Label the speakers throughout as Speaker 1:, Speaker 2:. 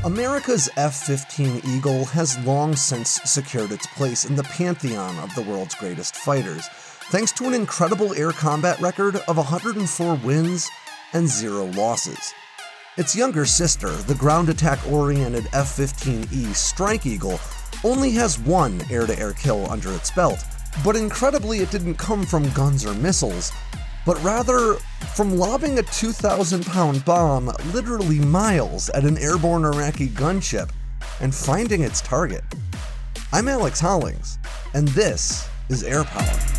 Speaker 1: America's F-15 Eagle has long since secured its place in the pantheon of the world's greatest fighters, thanks to an incredible air combat record of 104 wins and 0 losses. Its younger sister, the ground attack-oriented F-15E Strike Eagle, only has 1 air-to-air kill under its belt, but incredibly it didn't come from guns or missiles, but rather from lobbing a 2,000-pound bomb literally miles at an airborne Iraqi gunship and finding its target. I'm Alex Hollings, and this is Air Power.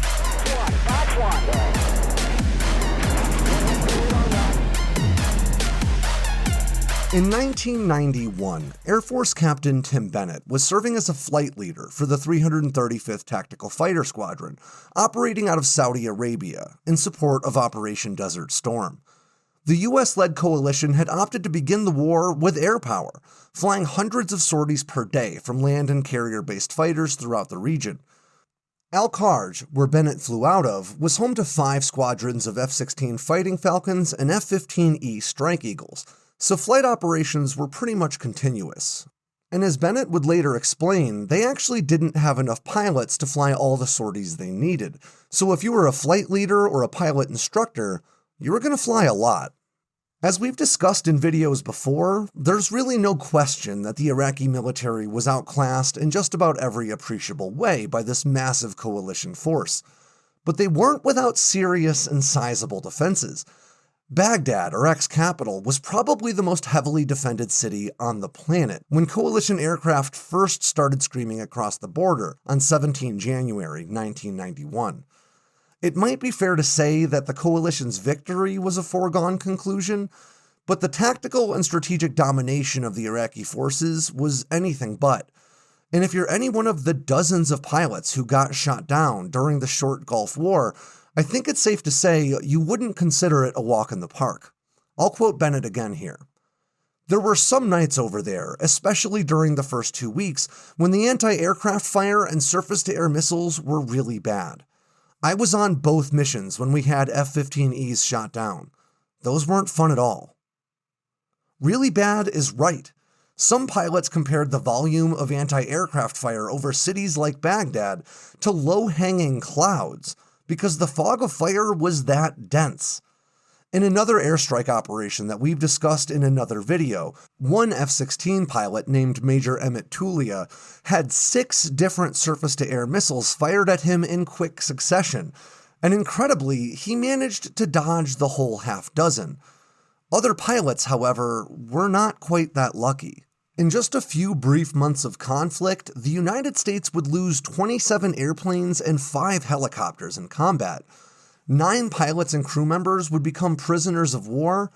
Speaker 1: In 1991, Air Force Captain Tim Bennett was serving as a flight leader for the 335th Tactical Fighter Squadron, operating out of Saudi Arabia in support of Operation Desert Storm. The US-led coalition had opted to begin the war with air power, flying hundreds of sorties per day from land and carrier-based fighters throughout the region. Al-Kharj, where Bennett flew out of, was home to 5 squadrons of F-16 Fighting Falcons and F-15E Strike Eagles, so flight operations were pretty much continuous. And as Bennett would later explain, they actually didn't have enough pilots to fly all the sorties they needed, so if you were a flight leader or a pilot instructor, you were going to fly a lot. As we've discussed in videos before, there's really no question that the Iraqi military was outclassed in just about every appreciable way by this massive coalition force. But they weren't without serious and sizable defenses. Baghdad, Iraq's capital, was probably the most heavily defended city on the planet when coalition aircraft first started screaming across the border on 17 January 1991. It might be fair to say that the coalition's victory was a foregone conclusion, but the tactical and strategic domination of the Iraqi forces was anything but. And if you're any one of the dozens of pilots who got shot down during the short Gulf War, I think it's safe to say you wouldn't consider it a walk in the park. I'll quote Bennett again here. "There were some nights over there, especially during the first 2 weeks, when the anti-aircraft fire and surface-to-air missiles were really bad. I was on both missions when we had F-15Es shot down. Those weren't fun at all." Really bad is right. Some pilots compared the volume of anti-aircraft fire over cities like Baghdad to low-hanging clouds, because the fog of fire was that dense. In another airstrike operation that we've discussed in another video, one F-16 pilot named Major Emmett Tulia had 6 different surface-to-air missiles fired at him in quick succession, and incredibly, he managed to dodge the whole half dozen. Other pilots, however, were not quite that lucky. In just a few brief months of conflict, the United States would lose 27 airplanes and 5 helicopters in combat. 9 pilots and crew members would become prisoners of war,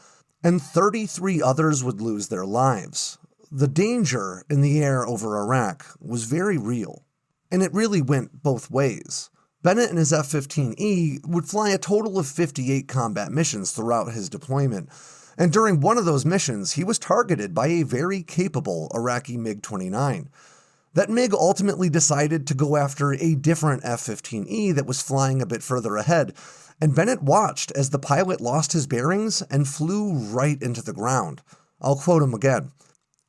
Speaker 1: and 33 others would lose their lives. The danger in the air over Iraq was very real, and it really went both ways. Bennett and his F-15E would fly a total of 58 combat missions throughout his deployment, and during one of those missions, he was targeted by a very capable Iraqi MiG-29. That MiG ultimately decided to go after a different F-15E that was flying a bit further ahead, and Bennett watched as the pilot lost his bearings and flew right into the ground. I'll quote him again.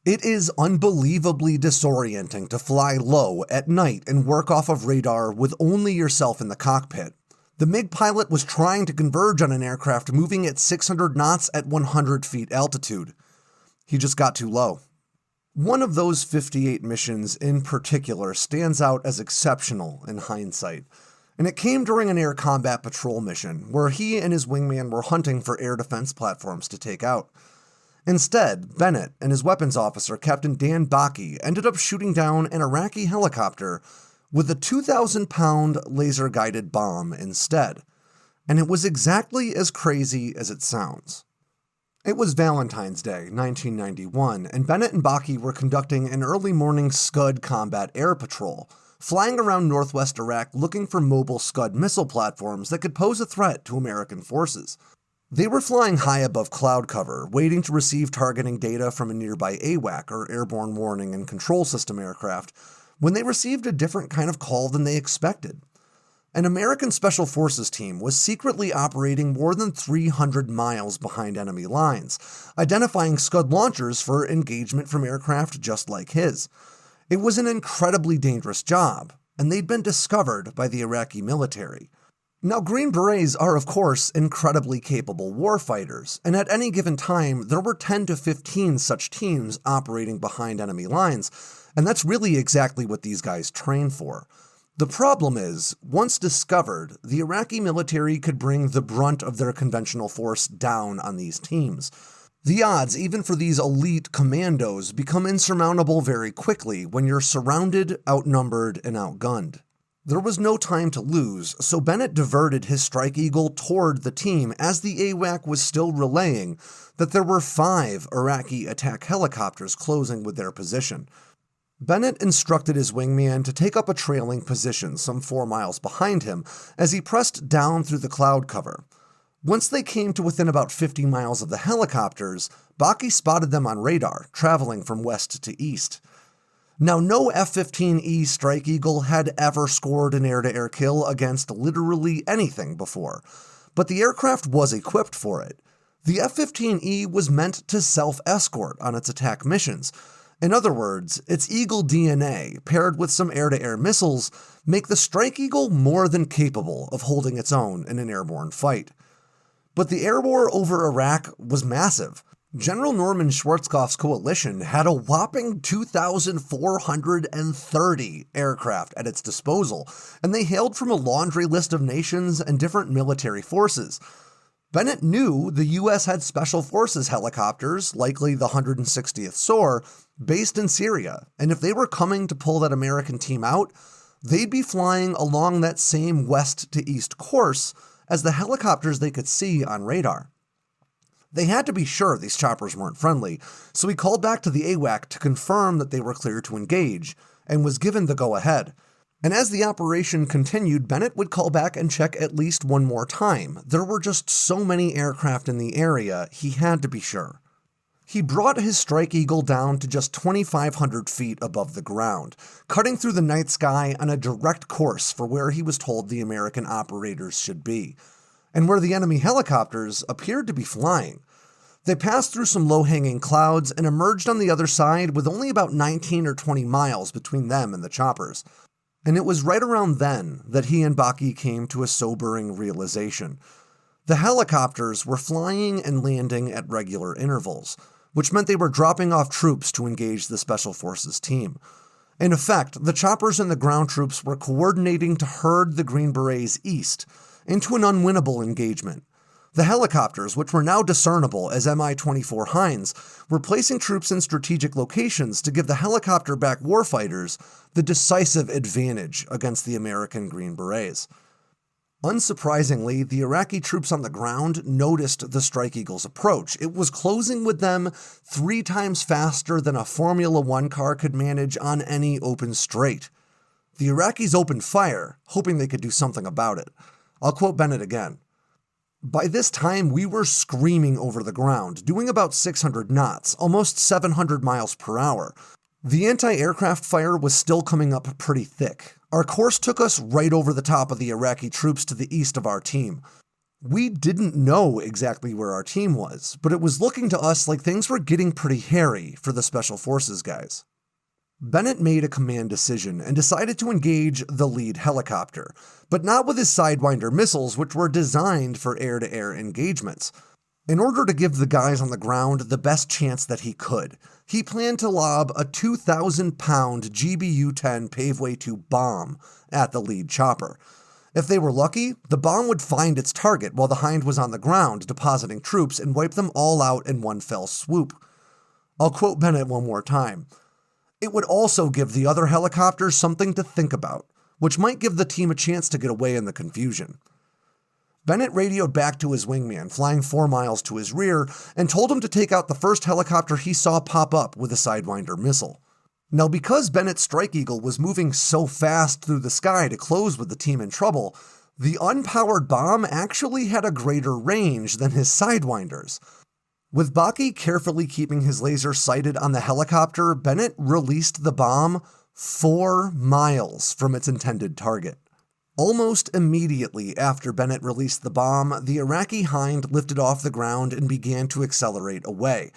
Speaker 1: "It is unbelievably disorienting to fly low at night and work off of radar with only yourself in the cockpit. The MiG pilot was trying to converge on an aircraft moving at 600 knots at 100 feet altitude. He just got too low." One of those 58 missions in particular stands out as exceptional in hindsight, and it came during an air combat patrol mission where he and his wingman were hunting for air defense platforms to take out. Instead, Bennett and his weapons officer, Captain Dan Baki, ended up shooting down an Iraqi helicopter with a 2,000-pound laser-guided bomb instead, and it was exactly as crazy as it sounds. It was Valentine's Day, 1991, and Bennett and Baki were conducting an early morning Scud combat air patrol, flying around northwest Iraq looking for mobile Scud missile platforms that could pose a threat to American forces. They were flying high above cloud cover, waiting to receive targeting data from a nearby AWAC, or Airborne Warning and Control System aircraft, when they received a different kind of call than they expected. An American Special Forces team was secretly operating more than 300 miles behind enemy lines, identifying Scud launchers for engagement from aircraft just like his. It was an incredibly dangerous job, and they'd been discovered by the Iraqi military. Now, Green Berets are, of course, incredibly capable warfighters, and at any given time, there were 10 to 15 such teams operating behind enemy lines, and that's really exactly what these guys train for. The problem is, once discovered, the Iraqi military could bring the brunt of their conventional force down on these teams. The odds, even for these elite commandos, become insurmountable very quickly when you're surrounded, outnumbered, and outgunned. There was no time to lose, so Bennett diverted his Strike Eagle toward the team as the AWAC was still relaying that there were 5 Iraqi attack helicopters closing with their position. Bennett instructed his wingman to take up a trailing position some 4 miles behind him as he pressed down through the cloud cover. Once they came to within about 50 miles of the helicopters, Baki spotted them on radar, traveling from west to east. Now, no F-15E Strike Eagle had ever scored an air-to-air kill against literally anything before, but the aircraft was equipped for it. The F-15E was meant to self-escort on its attack missions. In other words, its Eagle DNA, paired with some air-to-air missiles, make the Strike Eagle more than capable of holding its own in an airborne fight. But the air war over Iraq was massive. General Norman Schwarzkopf's coalition had a whopping 2,430 aircraft at its disposal, and they hailed from a laundry list of nations and different military forces. Bennett knew the U.S. had Special Forces helicopters, likely the 160th SOAR, based in Syria, and if they were coming to pull that American team out, they'd be flying along that same west to east course as the helicopters they could see on radar. They had to be sure these choppers weren't friendly, so he called back to the AWAC to confirm that they were clear to engage, and was given the go-ahead. And as the operation continued, Bennett would call back and check at least one more time. There were just so many aircraft in the area, he had to be sure. He brought his Strike Eagle down to just 2,500 feet above the ground, cutting through the night sky on a direct course for where he was told the American operators should be, and where the enemy helicopters appeared to be flying. They passed through some low-hanging clouds and emerged on the other side with only about 19 or 20 miles between them and the choppers. And it was right around then that he and Baki came to a sobering realization. The helicopters were flying and landing at regular intervals, which meant they were dropping off troops to engage the Special Forces team. In effect, the choppers and the ground troops were coordinating to herd the Green Berets east, into an unwinnable engagement. The helicopters, which were now discernible as Mi-24 Hinds, were placing troops in strategic locations to give the helicopter-backed warfighters the decisive advantage against the American Green Berets. Unsurprisingly, the Iraqi troops on the ground noticed the Strike Eagle's approach. It was closing with them 3 times faster than a Formula One car could manage on any open straight. The Iraqis opened fire, hoping they could do something about it. I'll quote Bennett again. By this time, we were screaming over the ground, doing about 600 knots, almost 700 miles per hour. The anti-aircraft fire was still coming up pretty thick. Our course took us right over the top of the Iraqi troops to the east of our team. We didn't know exactly where our team was, but it was looking to us like things were getting pretty hairy for the Special Forces guys. Bennett made a command decision and decided to engage the lead helicopter, but not with his Sidewinder missiles, which were designed for air-to-air engagements. In order to give the guys on the ground the best chance that he could, he planned to lob a 2,000-pound GBU-10 Paveway 2 bomb at the lead chopper. If they were lucky, the bomb would find its target while the Hind was on the ground depositing troops and wipe them all out in one fell swoop. I'll quote Bennett one more time. It would also give the other helicopters something to think about, which might give the team a chance to get away in the confusion. Bennett radioed back to his wingman, flying 4 miles to his rear, and told him to take out the first helicopter he saw pop up with a Sidewinder missile. Now, because Bennett's Strike Eagle was moving so fast through the sky to close with the team in trouble, the unpowered bomb actually had a greater range than his Sidewinders. With Baki carefully keeping his laser sighted on the helicopter, Bennett released the bomb 4 miles from its intended target. Almost immediately after Bennett released the bomb, the Iraqi Hind lifted off the ground and began to accelerate away.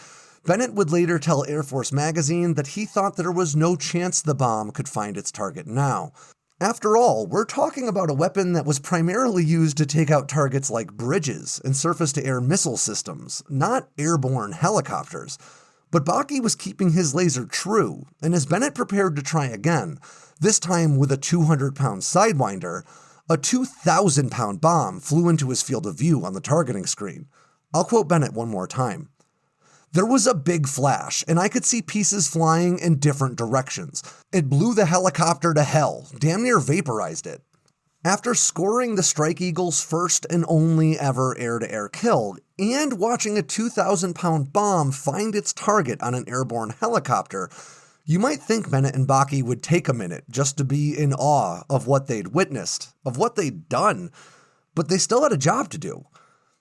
Speaker 1: Bennett would later tell Air Force magazine that he thought there was no chance the bomb could find its target now. After all, we're talking about a weapon that was primarily used to take out targets like bridges and surface-to-air missile systems, not airborne helicopters. But Baki was keeping his laser true, and as Bennett prepared to try again, this time with a 200-pound Sidewinder, a 2,000-pound bomb flew into his field of view on the targeting screen. I'll quote Bennett one more time. There was a big flash, and I could see pieces flying in different directions. It blew the helicopter to hell, damn near vaporized it. After scoring the Strike Eagle's first and only ever air-to-air kill, and watching a 2,000-pound bomb find its target on an airborne helicopter, you might think Bennett and Baki would take a minute just to be in awe of what they'd witnessed, of what they'd done, but they still had a job to do.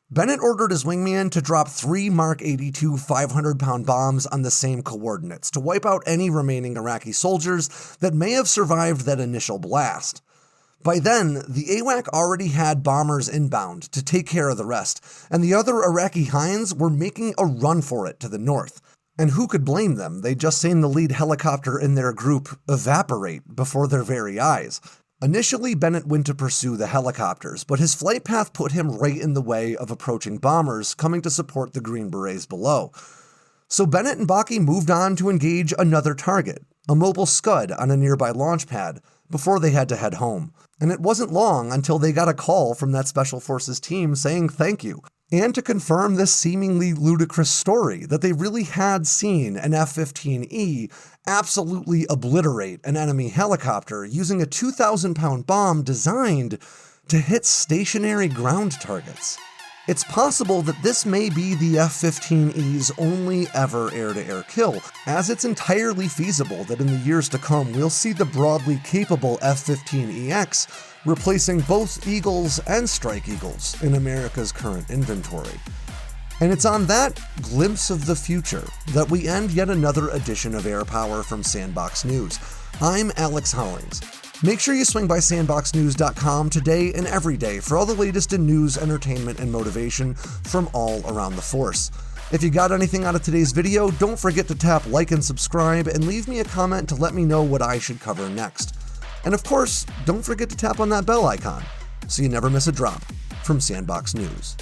Speaker 1: Bennett ordered his wingman to drop 3 Mark 82 500-pound bombs on the same coordinates to wipe out any remaining Iraqi soldiers that may have survived that initial blast. By then, the AWAC already had bombers inbound to take care of the rest, and the other Iraqi Hinds were making a run for it to the north. And who could blame them? They'd just seen the lead helicopter in their group evaporate before their very eyes. Initially, Bennett went to pursue the helicopters, but his flight path put him right in the way of approaching bombers coming to support the Green Berets below. So Bennett and Baki moved on to engage another target, a mobile Scud on a nearby launch pad, before they had to head home. And it wasn't long until they got a call from that Special Forces team saying thank you, and to confirm this seemingly ludicrous story that they really had seen an F-15E absolutely obliterate an enemy helicopter using a 2,000-pound bomb designed to hit stationary ground targets. It's possible that this may be the F-15E's only ever air-to-air kill, as it's entirely feasible that in the years to come we'll see the broadly capable F-15EX replacing both Eagles and Strike Eagles in America's current inventory. And it's on that glimpse of the future that we end yet another edition of Air Power from Sandboxx News. I'm Alex Hollings. Make sure you swing by sandboxnews.com today and every day for all the latest in news, entertainment, and motivation from all around the force. If you got anything out of today's video, don't forget to tap like and subscribe and leave me a comment to let me know what I should cover next. And of course, don't forget to tap on that bell icon so you never miss a drop from Sandboxx News.